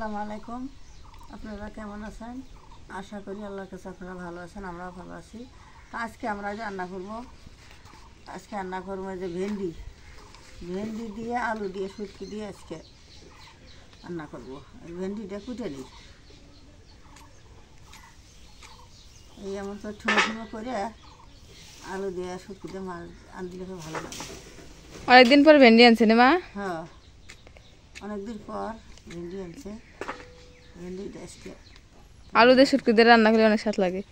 আসসালামু আলাইকুম। আপনারা কেমন আছেন? আশা করি আল্লাহর কাছে আপনারা ভালো আছেন, আমরাও ভালো আছি। তো আজকে আমরা যে রান্না করবো যে ভেন্ডি দিয়ে আলু দিয়ে শুটকি দিয়ে আজকে রান্না করবো। ভেন্ডিটা কুটে নিই, এই এমন করে ঠুনো করে আলু দিয়ে শুটকি দিয়ে মাছ আনলে খুব ভালো লাগে। অনেকদিন পর ভেন্ডি আনছে না মা? হ্যাঁ, অনেকদিন পর ভেন্ডি আনছে। ভেন্ডিটা আজকে আলু দিয়ে শুটকি দিয়ে রান্না করলে অনেক স্বাদ লাগে।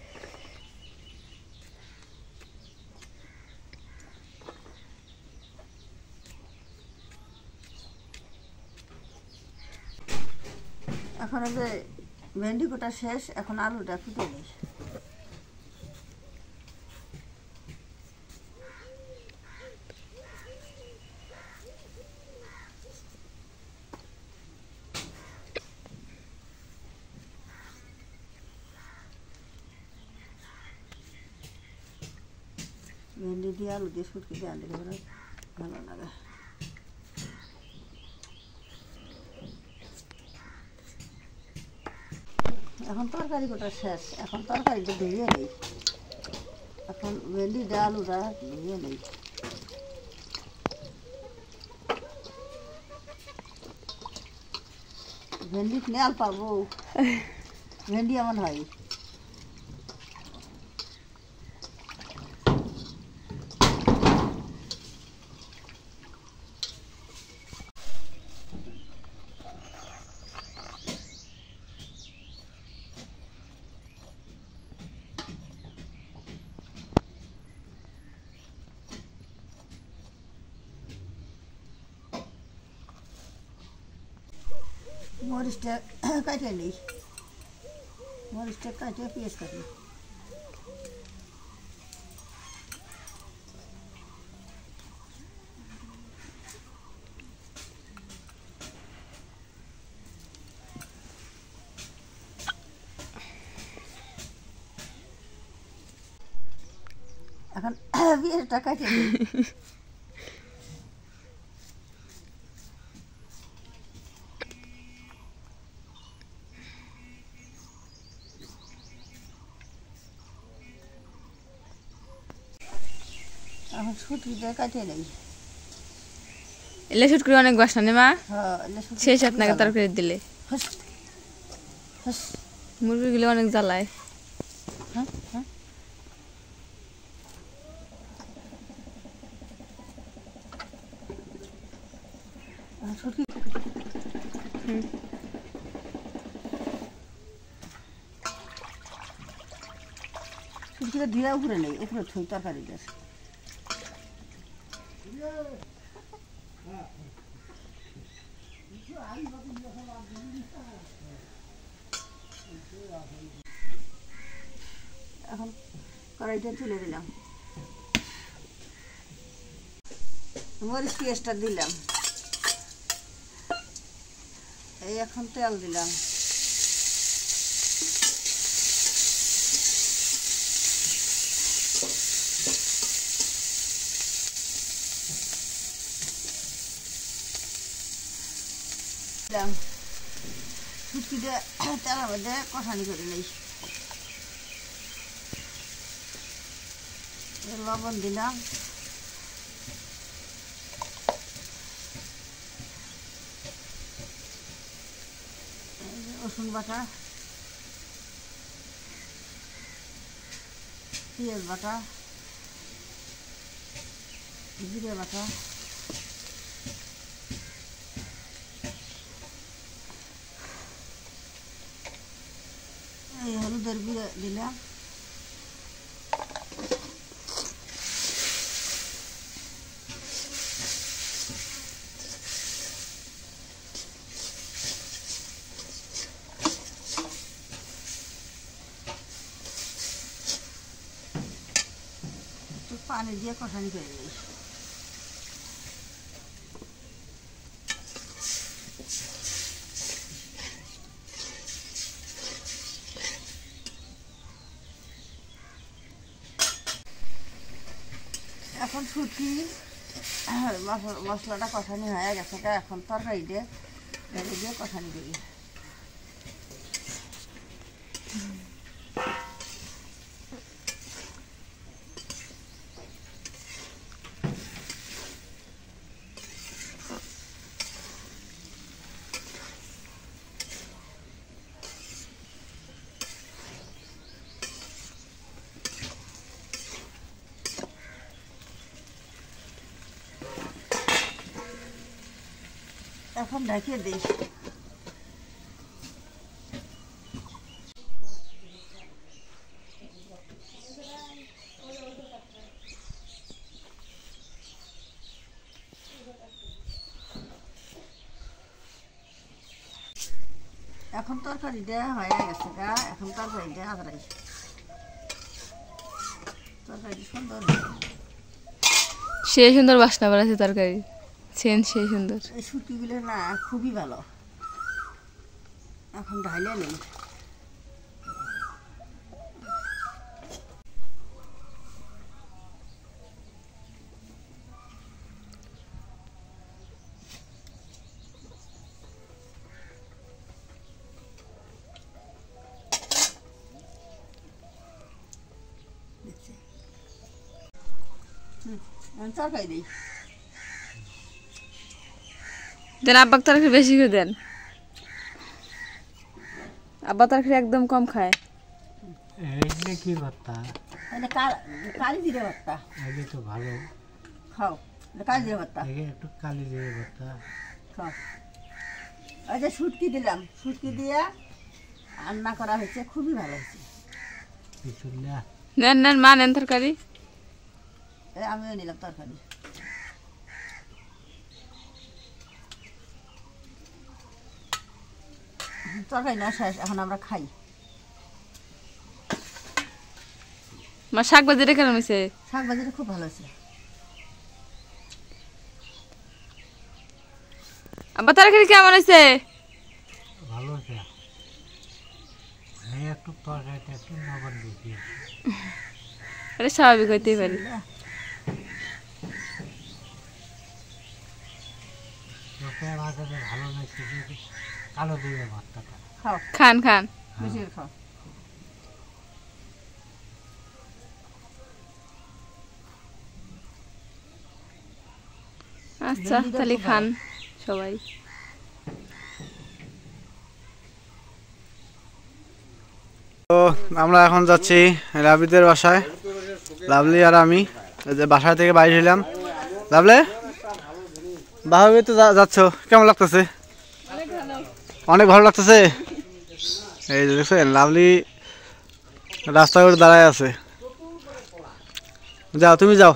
এখন যে ভেন্ডি কোটা শেষ, এখন আলুটা ফুটে নিই। ভেন্ডি দিয়ে আলু দিয়ে শুটকি দিয়ে আনলে ভালো লাগে। এখন তরকারি কোটা শেষ, এখন তরকারিটা ধুয়ে নেই। এখন ভেন্ডি দিয়ে আলুটা ধুয়ে নেই। ভেন্ডি নেয়াল পাবো, ভেন্ডি এমন হয়। মরিচটা কাটিয়ে নিই, মরিচটা কাটিয়ে পেঁয়াজ কাটি। এখন পেঁয়াজটা কাটিয়ে নিই। এখন শুটকিটা কাটিয়ে নেই। এলে শুটকি অনেক বাসনা নে মা? হ্যাঁ, শেষ আপনাকে তরকারি দিলে মুরগি গুলো অনেক জ্বালায়। শুটকিটা দিয়ে উপরে নেই, উপরে থই তরকারিটা। এখন কড়াইটা তুলে দিলাম, মরিচ পেঁয়াজটা দিলাম, এই এখন তেল দিলাম। শুটকিটা তেলের মধ্যে কষানি করে নেই। লবণ দিলাম, রসুন বাটা, পেঁয়াজ বাটা, জিরে বাটা, এই হলুদের গুঁড়ো দিলাম, পানি দিয়ে কষানি করে নিই। এখন শুটকি মশলাটা কষানি হয়ে গেছে, এখন তরকারি দিয়ে কষানি করি। এখন ঢেকে দিই। এখন তরকারিটা হয়ে গেছে গা, এখন তরকারিটা আদরাই। তরকারি সুন্দর, সেই সুন্দর বাসনা বেড়াচ্ছে তরকারি, সেন সেই সুন্দর। এই শুটকিগুলো না খুবই ভালো। এখন ঢাইলে নেই। তরকারি দিই। দেন আব্বাক তরকারি বেশি করে দেন, আব্বা তরকারি একদম কম খায়। এটা কি ভর্তা? এটা কালি জিরে ভর্তা। আগে তো ভালো খাও, এটা কালি জিরে ভর্তা আগে একটু কালি জিরে ভর্তা খাও। এই যে শুটকি দিলাম, শুটকি দিয়ে রান্না করা হয়েছে, খুবই ভালো হয়েছে। বিসমিল্লাহ। নেন নেন মা নেন তরকারি। এই আমিও নিলাম তরকারি। তরকারি না শেষ, এখন আমরা খাই। মা শাক ভাজিটা কেমন হয়েছে? শাক ভাজিটা খুব ভালো হয়েছে। আব্বা তরকারি কেমন হয়েছে? ভালো আছে। আমি একটু তরকারিটা একটু লবণ বেশি আছে। এটা স্বাভাবিক হইতেই পারে। লোকের মাঝে ভালো লাগছে যে কালো জিরে ভর্তাটা। খাও, খান খান। বেশি করে খাও। আচ্ছা তাহলে খান সবাই। তো আমরা এখন যাচ্ছি লাভলিদের বাসায়। লাভলি আর আমি এই যে বাসা থেকে বাইরে হইলাম। লাভলে বাহাবে তো যাচ্ছ, কেমন লাগতেছে? অনেক ভালো লাগতেছে। এই যে দেখছেন লাভলি রাস্তায় করে দাঁড়ায় আছে। যাও তুমি যাও,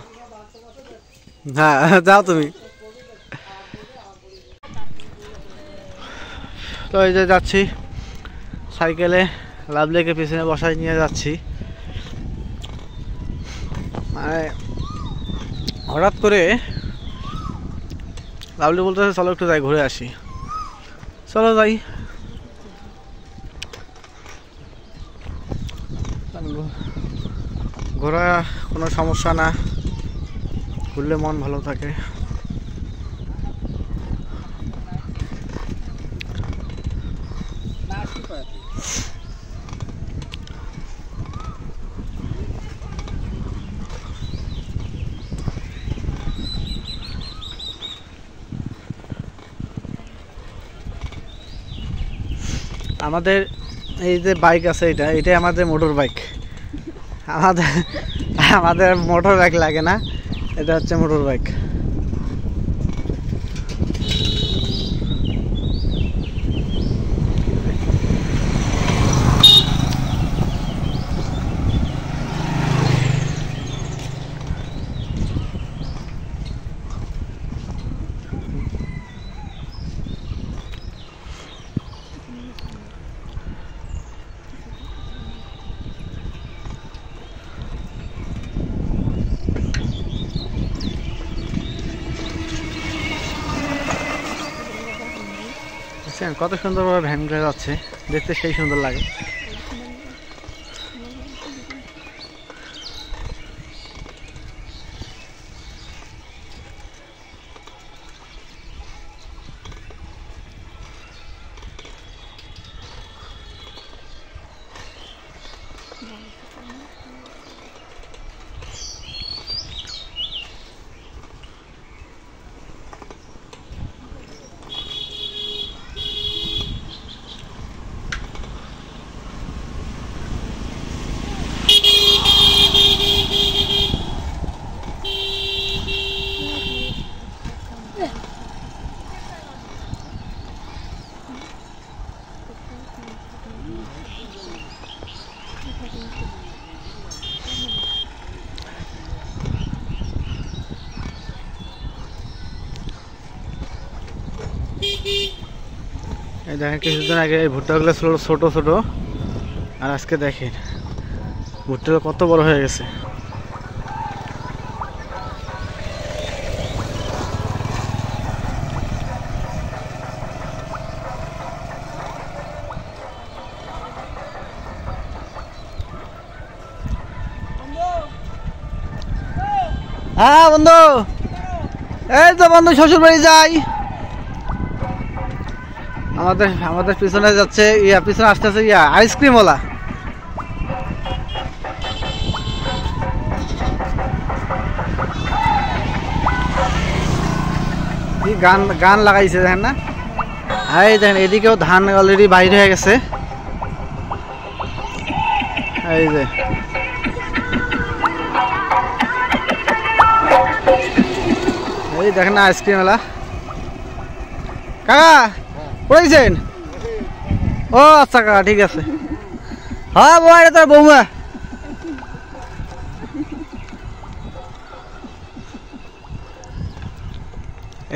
হ্যাঁ যাও তুমি। তো এই যে যাচ্ছি সাইকেলে, লাভলিকে পিছনে বসায় নিয়ে যাচ্ছি। মানে হঠাৎ করে লাভলি বলতেছে চলো একটু যাই ঘুরে আসি। চলো যাই। ঘোরা কোনো সমস্যা না, ঘুরলে মন ভালো থাকে। আমাদের এই যে বাইক আছে, এটাই আমাদের মোটর বাইক। আমাদের মোটর বাইক লাগে না, এটা হচ্ছে মোটর বাইক। কত সুন্দরভাবে ভ্যানগুলো যাচ্ছে, দেখতে সেই সুন্দর লাগে। দেখেন কিছুদিন আগে এই ভুট্টাগুলো ছিল ছোট ছোট, আর আজকে দেখেন ভুট্টাগুলো কত বড় হয়ে গেছে। হ্যাঁ বন্ধু, এই তো বন্ধু শ্বশুর বাড়ি যাই। আমাদের আমাদের পিছনে যাচ্ছে পিছনে আসতেছে আইসক্রিম ওলা। গান গান লাগাইছে দেখেন না। এই দেখেন এদিকেও ধান অলরেডি বাইরে হয়ে গেছে। এই যে এই দেখেন না আইসক্রিম এলা। কাকা পড়েছেন? ও আচ্ছা কাকা ঠিক আছে। হ্যাঁ বউ এটা তোর বৌমা।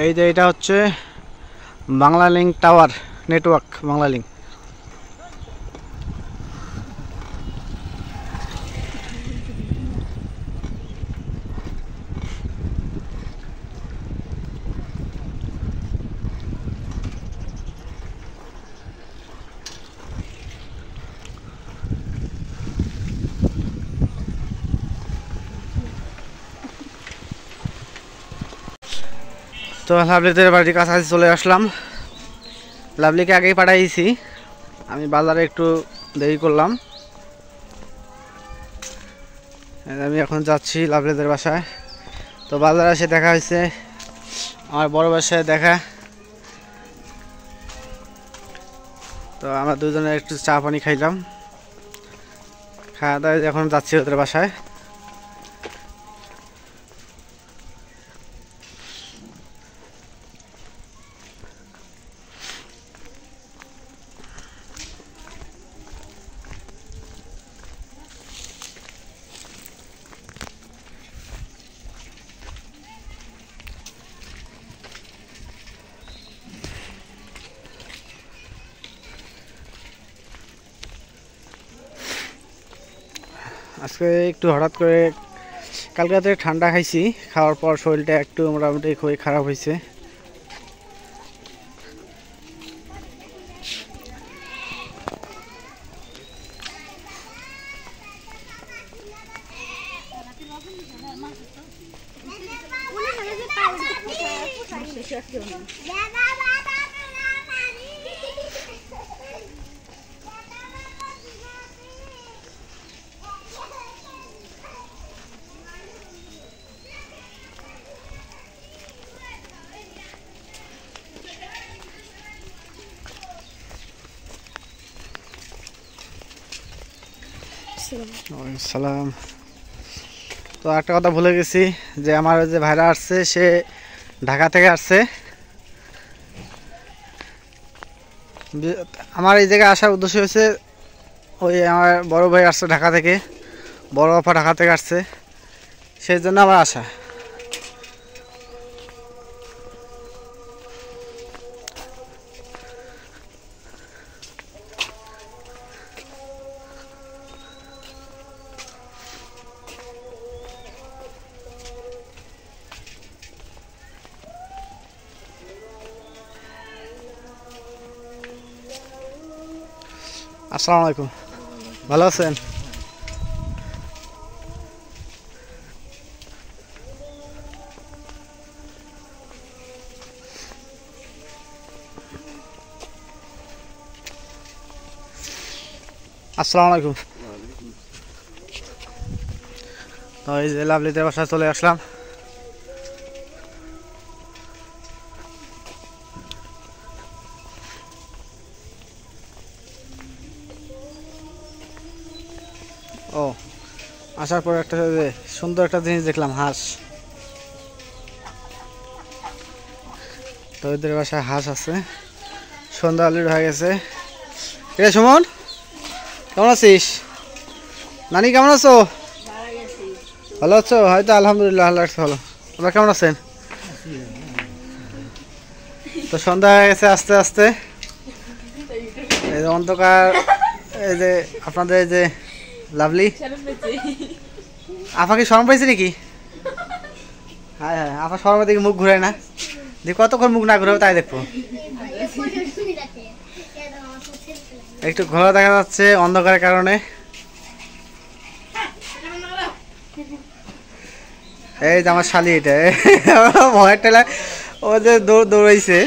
এই যে এটা হচ্ছে Bangla link tower network, Bangla link. তো লাভলিদের বাড়ির কাছাকাছি চলে আসলাম। লাভলিকে আগেই পাঠাইছি, আমি বাজারে একটু দেরি করলাম। আমি এখন যাচ্ছি লাভলিদের বাসায়। তো বাজারে এসে দেখা হয়েছে আমার বড় বাসায় দেখা। তো আমরা দুজনে একটু চা পানি খাইলাম, খাওয়া দাওয়া এখন যাচ্ছি ওদের বাসায়। আজকে একটু হঠাৎ করে কালকে রাতে ঠান্ডা খাইছি, খাওয়ার পর শরীরটা একটু মোটামুটি খুবই খারাপ হয়েছে। সালাম। তো একটা কথা ভুলে গেছি যে আমার যে ভাইরা আসছে সে ঢাকা থেকে আসছে। আমার এই জায়গায় আসার উদ্দেশ্য হয়েছে ওই আমার বড় ভাই আসছে ঢাকা থেকে, বড় আপা ঢাকা থেকে আসছে, সেই জন্য আমার আসা। আসসালামু আলাইকুম, ভালো আছেন? আসসালামু আলাইকুম। তো এই যে লাভলিদের বাসায় চলে আসলাম। ও আসার পর একটা সুন্দর একটা জিনিস দেখলাম, হাঁস। তো ওদের বাসায় হাঁস আছে, সন্ধ্যা অলরেডি হয়ে গেছে। রে সুমন, কেমন আছিস? নানি কেমন আছো? ভালো আছো? হয়তো আলহামদুলিল্লাহ, আল্লাহ ভালো। আপনারা কেমন আছেন? তো সন্ধ্যা হয়ে গেছে আস্তে আস্তে। এই যে অন্ধকার, এই যে আপনাদের এই যে লাভলি আপা কি শরম পাইছে নাকি? হ্যাঁ হ্যাঁ, আপা শরমে দেখি মুখ ঘুরায় না, দেখি কতক্ষণ মুখ না ঘুরাবে তাই দেখবো। একটু ঘোরা দেখা যাচ্ছে অন্ধকারের কারণে। এই যে আমার শালি, এটা ভয়ের ঠেলা ও যে দৌড়াইছে।